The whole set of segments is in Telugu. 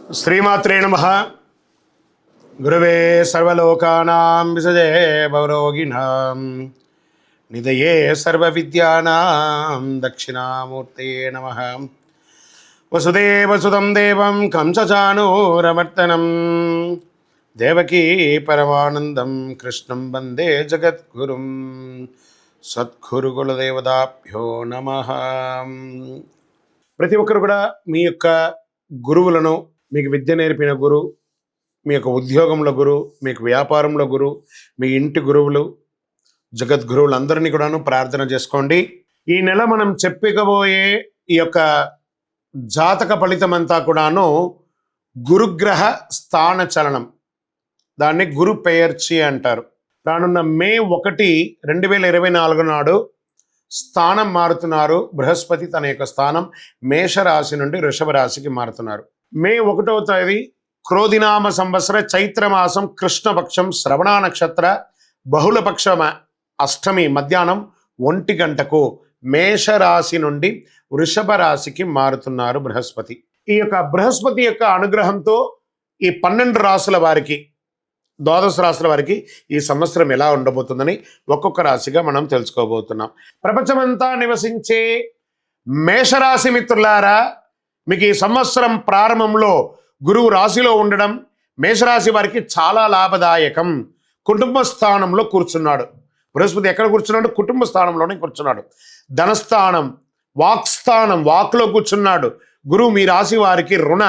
శ్రీమాత్రే నమః. గురవే సర్వలోకానాం విసజే భవరోగిణాం నిధయే సర్వవిద్యానాం దక్షిణామూర్తయే నమః. వసుదేవసుతం దేవం కంసచానూరమర్దనం దేవకీ పరమానందం కృష్ణం వందే జగద్గురుం. సద్గురుకులదేవతాభ్యో నమః. ప్రతి ఒక్కరు కూడా మీ యొక్క గురువులను, మీకు విద్య నేర్పిన గురు, మీ యొక్క ఉద్యోగంలో గురు, మీకు వ్యాపారంలో గురు, మీ ఇంటి గురువులు, జగద్గురువులందరినీ కూడాను ప్రార్థన చేసుకోండి. ఈ నెల మనం చెప్పుకోబోయే ఈ యొక్క జాతక ఫలితం అంతా కూడాను గురుగ్రహ స్థాన చలనం, దాన్ని గురు పెయర్చి అంటారు. రానున్న మే 1, 2024 నాడు స్థానం మారుతున్నారు. బృహస్పతి తన యొక్క స్థానం మేషరాశి నుండి వృషభ రాశికి మారుతున్నారు. మే 1వ తేదీ క్రోధినామ సంవత్సర చైత్రమాసం కృష్ణపక్షం శ్రవణ నక్షత్ర బహుళపక్ష అష్టమి మధ్యాహ్నం 1 గంటకు మేషరాశి నుండి వృషభ రాశికి మారుతున్నారు బృహస్పతి. ఈ యొక్క బృహస్పతి యొక్క అనుగ్రహంతో ఈ 12 రాశుల వారికి, 12 రాశుల వారికి ఈ సంవత్సరం ఎలా ఉండబోతుందని ఒక్కొక్క రాశిగా మనం తెలుసుకోబోతున్నాం. ప్రపంచమంతా నివసించే మేషరాశి మిత్రులారా, మీకు ఈ సంవత్సరం ప్రారంభంలో గురువు రాశిలో ఉండడం మేషరాశి వారికి చాలా లాభదాయకం. కుటుంబ స్థానంలో కూర్చున్నాడు బృహస్పతి. ఎక్కడ కూర్చున్నాడు? కుటుంబ స్థానంలోనే కూర్చున్నాడు. ధనస్థానం, వాక్స్థానం, వాక్లో కూర్చున్నాడు గురువు. మీ రాశి వారికి రుణ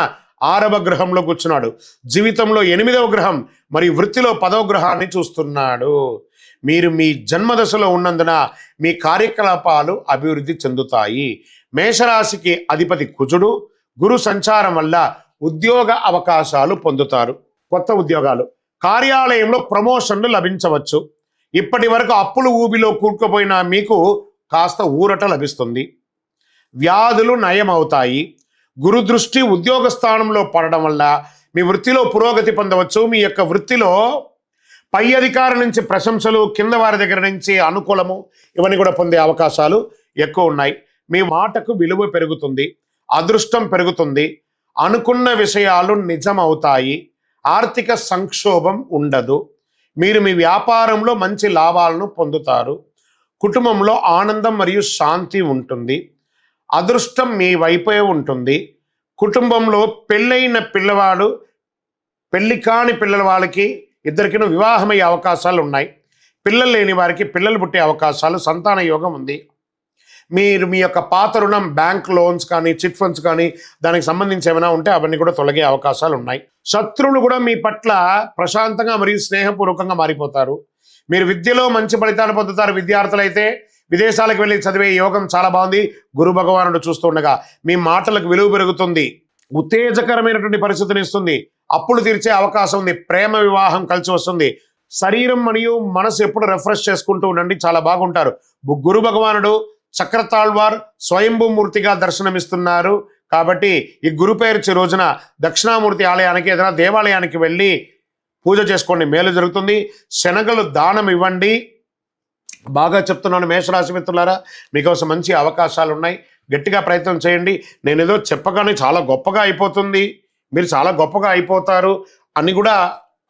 6వ గ్రహంలో కూర్చున్నాడు. జీవితంలో 8వ గ్రహం మరియు వృత్తిలో 10వ గ్రహాన్ని చూస్తున్నాడు. మీరు మీ జన్మదశలో ఉన్నందున మీ కార్యకలాపాలు అభివృద్ధి చెందుతాయి. మేషరాశికి అధిపతి కుజుడు. గురు సంచారం వల్ల ఉద్యోగ అవకాశాలు పొందుతారు. కొత్త ఉద్యోగాలు, కార్యాలయంలో ప్రమోషన్లు లభించవచ్చు. ఇప్పటి వరకు అప్పులు ఊబిలో కూరుకుపోయిన మీకు కాస్త ఊరట లభిస్తుంది. వ్యాధులు నయమవుతాయి. గురు దృష్టి ఉద్యోగ స్థానంలో పడడం వల్ల మీ వృత్తిలో పురోగతి పొందవచ్చు. మీ యొక్క వృత్తిలో పై అధికారుల నుంచి ప్రశంసలు, కింద వారి దగ్గర నుంచి అనుకూలము, ఇవన్నీ కూడా పొందే అవకాశాలు ఎక్కువ ఉన్నాయి. మీ మాటకు విలువ పెరుగుతుంది. అదృష్టం పెరుగుతుంది. అనుకున్న విషయాలు నిజమవుతాయి. ఆర్థిక సంక్షోభం ఉండదు. మీరు మీ వ్యాపారంలో మంచి లాభాలను పొందుతారు. కుటుంబంలో ఆనందం మరియు శాంతి ఉంటుంది. అదృష్టం మీ వైపే ఉంటుంది. కుటుంబంలో పెళ్ళైన పిల్లవాడు, పెళ్లి కాని పిల్లల వాళ్ళకి ఇద్దరికినూ వివాహమయ్యే అవకాశాలు ఉన్నాయి. పిల్లలు లేని వారికి పిల్లలు పుట్టే అవకాశాలు, సంతాన యోగం ఉంది. మీరు మీ యొక్క పాత రుణం, బ్యాంక్ లోన్స్ కానీ, చిట్ ఫండ్స్ కానీ, దానికి సంబంధించి ఏమైనా ఉంటే అవన్నీ కూడా తొలగే అవకాశాలు ఉన్నాయి. శత్రువులు కూడా మీ పట్ల ప్రశాంతంగా మరియు స్నేహపూర్వకంగా మారిపోతారు. మీరు విద్యలో మంచి ఫలితాలు పొందుతారు. విద్యార్థులైతే విదేశాలకు వెళ్ళి చదివే యోగం చాలా బాగుంది. గురు భగవానుడు చూస్తుండగా మీ మాటలకు విలువ పెరుగుతుంది. ఉత్తేజకరమైనటువంటి పరిస్థితిని ఇస్తుంది. అప్పులు తీర్చే అవకాశం ఉంది. ప్రేమ వివాహం కలిసి వస్తుంది. శరీరం మరియు మనసు ఎప్పుడు రిఫ్రెష్ చేసుకుంటూ ఉండండి, చాలా బాగుంటారు. గురు భగవానుడు చక్రతాళ్వార్ స్వయంభూమూర్తిగా దర్శనమిస్తున్నారు. కాబట్టి ఈ గురు పేర్చి రోజున దక్షిణామూర్తి ఆలయానికి, ఏదైనా దేవాలయానికి వెళ్ళి పూజ చేసుకోండి, మేలు జరుగుతుంది. శనగలు దానం ఇవ్వండి. బాగా చెప్తున్నాను మేషరాశి మిత్రులారా, మీకోసం మంచి అవకాశాలు ఉన్నాయి. గట్టిగా ప్రయత్నం చేయండి. నేను ఏదో చెప్పగానే చాలా గొప్పగా అయిపోతుంది, మీరు చాలా గొప్పగా అయిపోతారు అని కూడా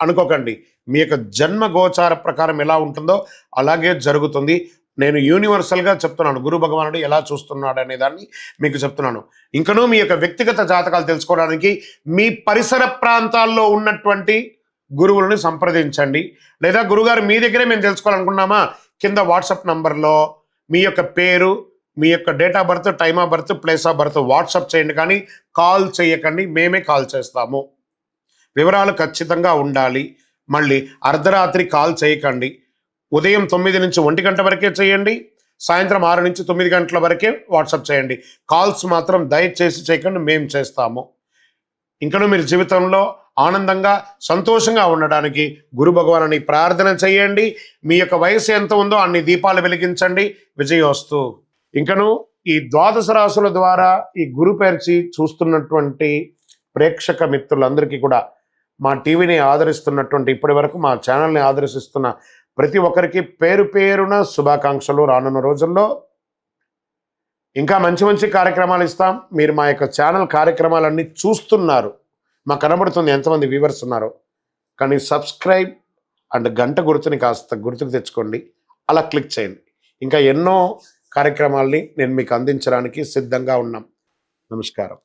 అనుకోకండి. మీ యొక్క జన్మ గోచార ప్రకారం ఎలా ఉంటుందో అలాగే జరుగుతుంది. నేను యూనివర్సల్గా చెప్తున్నాను, గురు భగవానుడు ఎలా చూస్తున్నాడు అనే దాన్ని మీకు చెప్తున్నాను. ఇంకనూ మీ యొక్క వ్యక్తిగత జాతకాలు తెలుసుకోవడానికి మీ పరిసర ప్రాంతాల్లో ఉన్నటువంటి గురువులను సంప్రదించండి. లేదా గురుగారు మీ దగ్గరే మేము తెలుసుకోవాలనుకున్నామా, కింద వాట్సాప్ నంబర్లో మీ యొక్క పేరు, మీ యొక్క date of birth, time of birth, place of birth WhatsApp చేయండి. కానీ కాల్ చేయకండి, మేమే కాల్ చేస్తాము. వివరాలు ఖచ్చితంగా ఉండాలి. మళ్ళీ అర్ధరాత్రి కాల్ చేయకండి. ఉదయం 9 నుంచి 1 గంట వరకే చేయండి. సాయంత్రం 6 నుంచి 9 గంటల వరకే వాట్సాప్ చేయండి. కాల్స్ మాత్రం దయచేసి చేయకండి, మేము చేస్తాము. ఇంకనూ మీరు జీవితంలో ఆనందంగా, సంతోషంగా ఉండడానికి గురు భగవానుని ప్రార్థన చేయండి. మీ యొక్క వయసు ఎంత ఉందో అన్ని దీపాలు వెలిగించండి. విజయోస్తు. ఇంకనూ ఈ 12 రాశుల ద్వారా ఈ గురు పేర్చి చూస్తున్నటువంటి ప్రేక్షక మిత్రులందరికీ కూడా, మా టీవీని ఆదరిస్తున్నటువంటి, ఇప్పటి వరకు మా ఛానల్ని ఆదరిస్తున్న ప్రతి ఒక్కరికి పేరు పేరున శుభాకాంక్షలు. రానున్న రోజుల్లో ఇంకా మంచి మంచి కార్యక్రమాలు ఇస్తాం. మీరు మా యొక్క ఛానల్ కార్యక్రమాలన్నీ చూస్తున్నారు, మాకు కనబడుతుంది ఎంతమంది వ్యూవర్స్ ఉన్నారో. కానీ సబ్స్క్రైబ్ అండ్ గంట గుర్తుని కాస్త గుర్తుకు తెచ్చుకోండి, అలా క్లిక్ చేయండి. ఇంకా ఎన్నో కార్యక్రమాల్ని నేను మీకు అందించడానికి సిద్ధంగా ఉన్నాం. నమస్కారం.